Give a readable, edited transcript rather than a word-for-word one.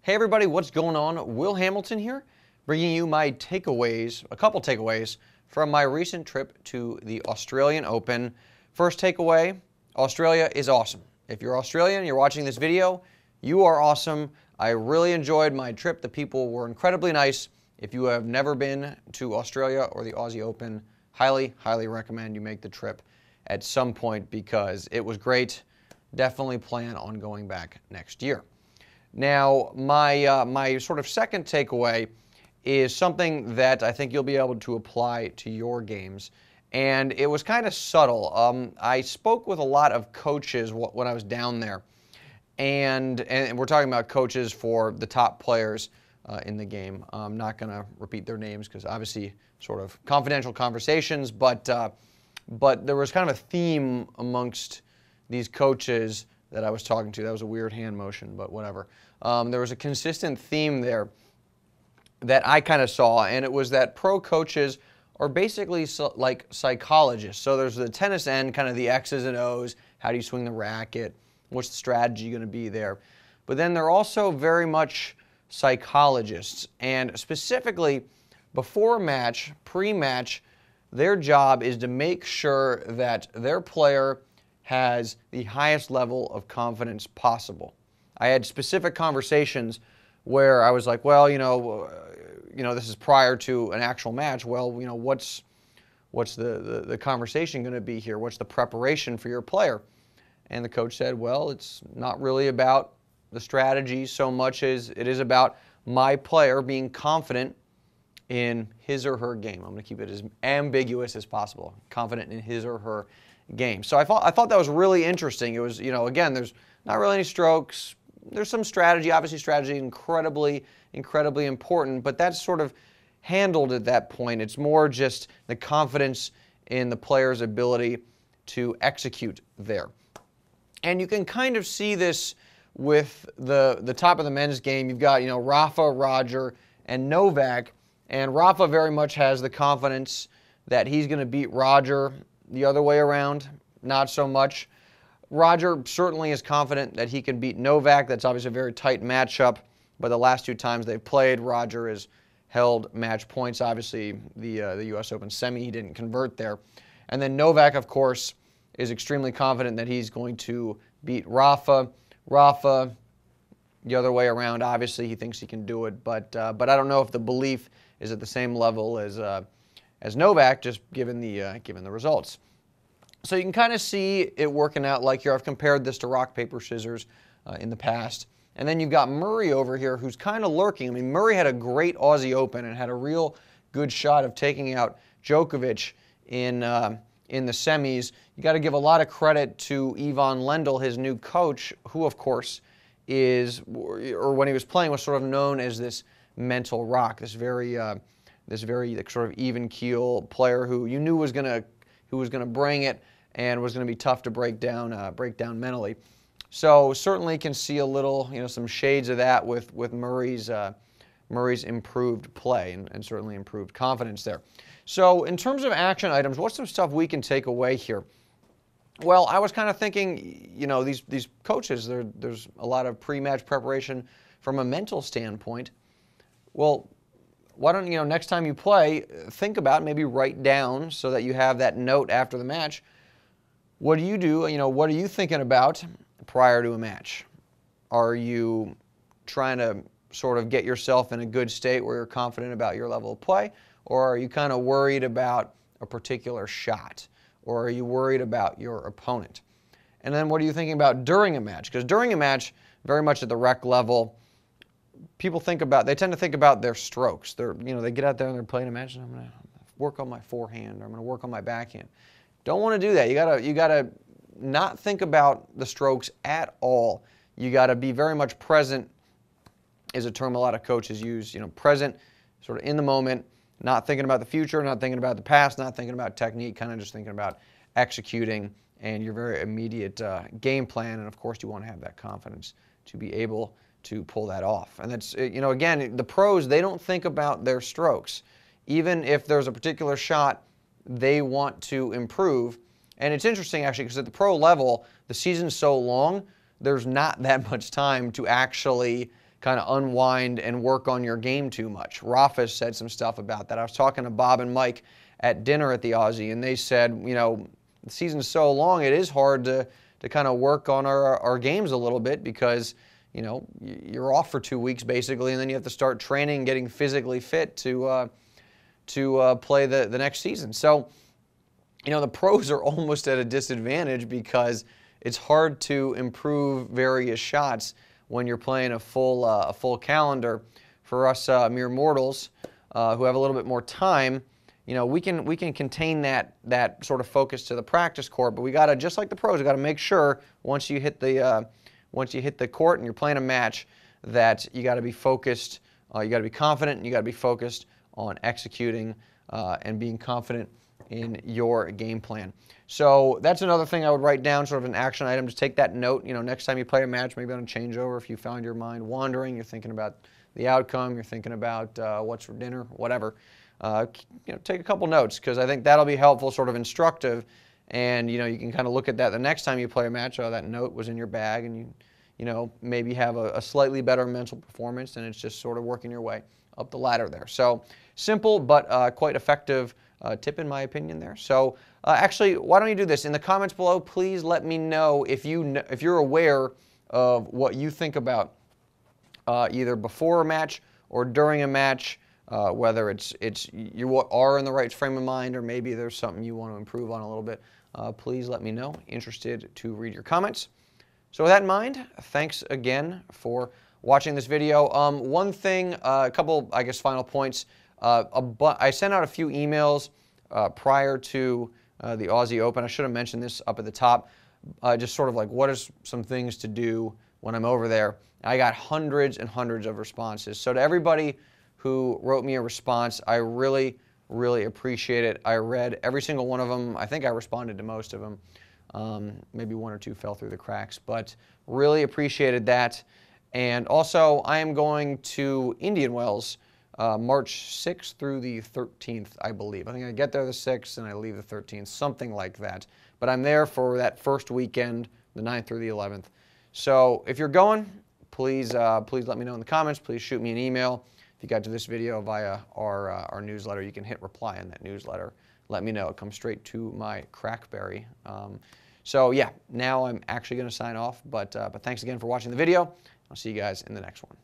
Hey everybody, what's going on? Will Hamilton here, bringing you my takeaways, a couple takeaways from my recent trip to the Australian Open. First takeaway, Australia is awesome. If you're Australian and you're watching this video, you are awesome. I really enjoyed my trip. The people were incredibly nice. If you have never been to Australia or the Aussie Open, highly, highly recommend you make the trip at some point because it was great. Definitely plan on going back next year. Now, my sort of second takeaway is something that I think you'll be able to apply to your games, and it was kind of subtle. I spoke with a lot of coaches when I was down there, and we're talking about coaches for the top players in the game. I'm not going to repeat their names because obviously sort of confidential conversations, but there was kind of a theme amongst these coaches that I was talking to. That was a weird hand motion, but whatever. There was a consistent theme there that I kind of saw, and it was that pro coaches are basically like psychologists. So there's the tennis end, kind of the X's and O's, how do you swing the racket, what's the strategy going to be there. But then they're also very much psychologists, and specifically before a match, pre-match, their job is to make sure that their player has the highest level of confidence possible. I had specific conversations where I was like, well, this is prior to an actual match. Well, what's the conversation going to be here? What's the preparation for your player? And the coach said, well, it's not really about the strategy so much as it is about my player being confident in his or her game. I'm going to keep it as ambiguous as possible. Confident in his or her game. So I thought that was really interesting. It was, again, there's not really any strokes. There's some strategy. Obviously, strategy incredibly important, but that's sort of handled at that point. It's more just the confidence in the player's ability to execute there. And you can kind of see this with the top of the men's game. You've got, Rafa, Roger, and Novak. And Rafa very much has the confidence that he's going to beat Roger. The other way around, not so much. Roger certainly is confident that he can beat Novak. That's obviously a very tight matchup, but the last two times they've played, Roger has held match points. Obviously, the U.S. Open semi, he didn't convert there. And then Novak, of course, is extremely confident that he's going to beat Rafa. Rafa, the other way around, obviously he thinks he can do it, but I don't know if the belief is at the same level as Novak, just given the results. So you can kind of see it working out like here. I've compared this to rock, paper, scissors in the past. And then you've got Murray over here who's kind of lurking. I mean, Murray had a great Aussie Open and had a real good shot of taking out Djokovic in the semis. You got to give a lot of credit to Ivan Lendl, his new coach, who of course is, or when he was playing, was sort of known as this mental rock, this very sort of even keel player who you knew was going to bring it and was going to be tough to break down mentally. So certainly can see a little, some shades of that with Murray's improved play and certainly improved confidence there. So in terms of action items, what's some stuff we can take away here? Well, I was kind of thinking, these coaches, there's a lot of pre-match preparation from a mental standpoint. Well, why don't, next time you play, think about, maybe write down so that you have that note after the match. What do you do? What are you thinking about prior to a match? Are you trying to sort of get yourself in a good state where you're confident about your level of play? Or are you kind of worried about a particular shot? Or are you worried about your opponent? And then what are you thinking about during a match? Because during a match, very much at the rec level, people tend to think about their strokes. They get out there and they're playing a match, and I'm going to work on my forehand, or I'm going to work on my backhand. Don't want to do that. You gotta not think about the strokes at all. You got to be very much present, is a term a lot of coaches use. Present, sort of in the moment, not thinking about the future, not thinking about the past, not thinking about technique, kind of just thinking about executing and your very immediate game plan. And of course, you want to have that confidence to be able to pull that off. And that's, again, the pros, they don't think about their strokes. Even if there's a particular shot they want to improve. And it's interesting, actually, because at the pro level, the season's so long, there's not that much time to actually kind of unwind and work on your game too much. Rafa said some stuff about that. I was talking to Bob and Mike at dinner at the Aussie, and they said, you know, the season's so long, it is hard to kind of work on our games a little bit because, you know, you're off for 2 weeks basically, and then you have to start training, getting physically fit to play the next season. So, you know, the pros are almost at a disadvantage because it's hard to improve various shots when you're playing a full calendar. For us mere mortals who have a little bit more time, you know, we can contain that sort of focus to the practice court, but we got to, just like the pros, we got to make sure once you hit the court and you're playing a match that you got to be focused, you got to be confident, and you got to be focused on executing and being confident in your game plan. So that's another thing I would write down, sort of an action item. Just take that note. You know, next time you play a match, maybe on a changeover, if you found your mind wandering, you're thinking about the outcome, you're thinking about what's for dinner, whatever. You know, take a couple notes because I think that'll be helpful, sort of instructive, and you know, you can kind of look at that the next time you play a match. Oh, that note was in your bag, and you know, maybe have a slightly better mental performance, and it's just sort of working your way up the ladder there. So simple but quite effective tip in my opinion there. So actually, why don't you do this in the comments below? Please let me know if you're aware of what you think about either before a match or during a match. Whether you are in the right frame of mind or maybe there's something you want to improve on a little bit, please let me know. Interested to read your comments. So with that in mind, thanks again for watching this video. One thing, a couple, I guess, final points. I sent out a few emails prior to the Aussie Open. I should have mentioned this up at the top. Just sort of like, what is some things to do when I'm over there? I got hundreds and hundreds of responses. So to everybody who wrote me a response, I really, really appreciate it. I read every single one of them. I think I responded to most of them. Maybe one or two fell through the cracks, but really appreciated that. And also, I am going to Indian Wells March 6th through the 13th, I believe. I think I get there the 6th and I leave the 13th, something like that. But I'm there for that first weekend, the 9th through the 11th. So if you're going, please let me know in the comments. Please shoot me an email. If you got to this video via our newsletter, you can hit reply in that newsletter. Let me know. It comes straight to my Crackberry. So yeah, now I'm actually going to sign off. But thanks again for watching the video. I'll see you guys in the next one.